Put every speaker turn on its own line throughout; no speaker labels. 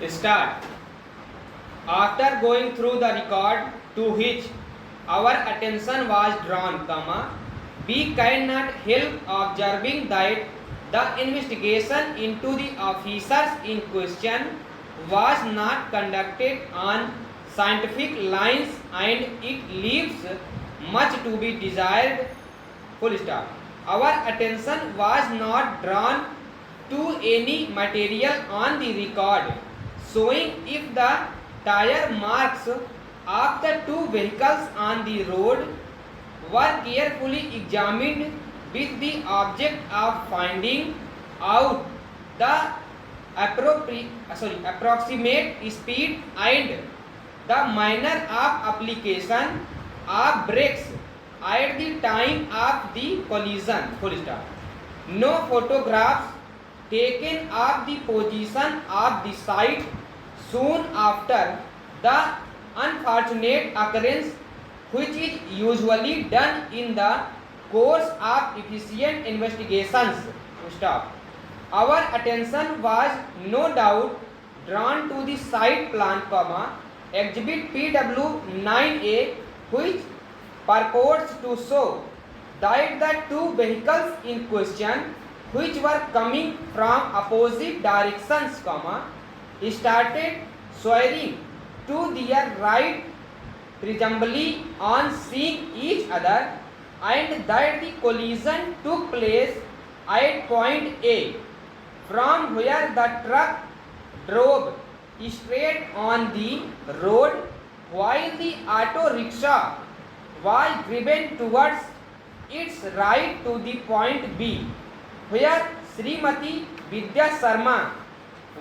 Start. After going through the record to which our attention was drawn, we cannot help observing that the investigation into the officers in question was not conducted on scientific lines and it leaves much to be desired. Full stop. Our attention was not drawn to any material on the record showing if the tire marks of the two vehicles on the road were carefully examined with the object of finding out the approximate speed and the manner of application of brakes at the time of the collision. Full stop. No photographs taken of the position of the site soon after the unfortunate occurrence, which is usually done in the course of efficient investigations. Stop. Our attention was no doubt drawn to the site plan, exhibit PW9A, which purports to show that the two vehicles in question, which were coming from opposite directions, started swerving to their right, presumably on seeing each other, and that the collision took place at point A, from where the truck drove straight on the road while the auto rickshaw was driven towards its right to the point B, where Srimati Vidya Sharma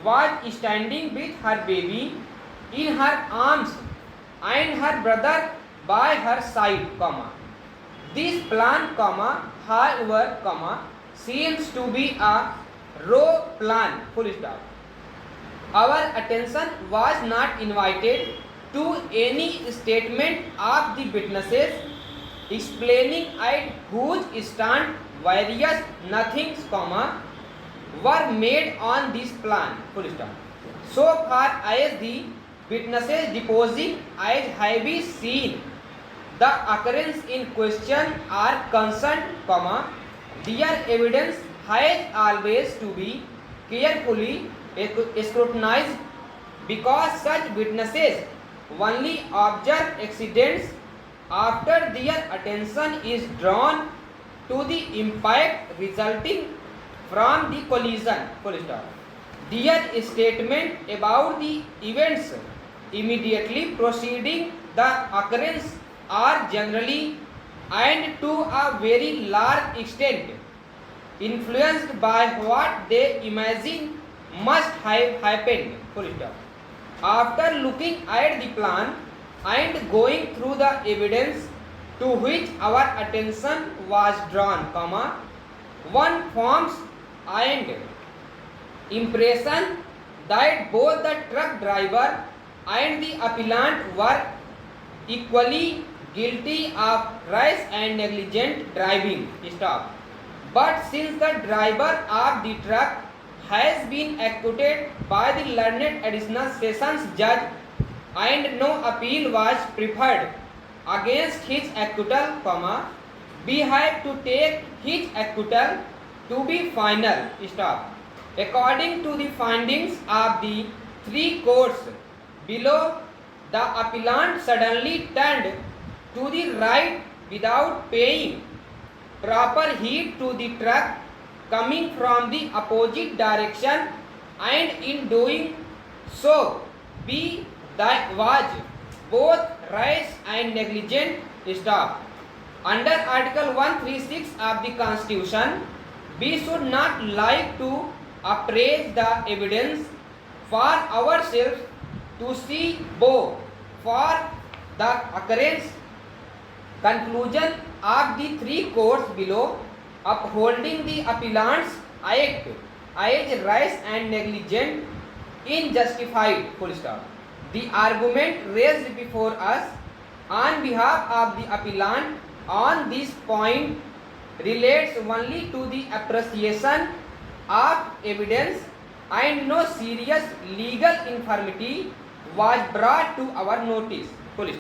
was standing with her baby in her arms and her brother by her side, This plan, however, seems to be a raw plan, full stop. Our attention was not invited to any statement of the witnesses explaining at whose stand various nothings, were made on this plan, full stop. So far as the witnesses deposing as have been seen the occurrence in question are concerned, their evidence has always to be carefully scrutinized because such witnesses only observe accidents after their attention is drawn to the impact resulting from the collision, full stop. Their statement about the events immediately preceding the occurrence are generally and to a very large extent influenced by what they imagine must have happened, full stop. After looking at the plan and going through the evidence to which our attention was drawn, one forms an impression that both the truck driver and the appellant were equally guilty of rash and negligent driving. Stop. But since the driver of the truck has been acquitted by the learned additional sessions judge and no appeal was preferred against his acquittal, we have to take his acquittal to be final. Stop. According to the findings of the three courts below, the appellant suddenly turned to the right without paying proper heed to the truck coming from the opposite direction, and in doing so B was both rash and negligent. Stop. Under Article 136 of the Constitution, we should not like to appraise the evidence for ourselves to see both for the occurrence. Conclusion of the three courts below upholding the appellant's act as rash and negligent unjustified, full stop. The argument raised before us on behalf of the appellant on this point relates only to the appreciation of evidence and no serious legal infirmity was brought to our notice. Full stop.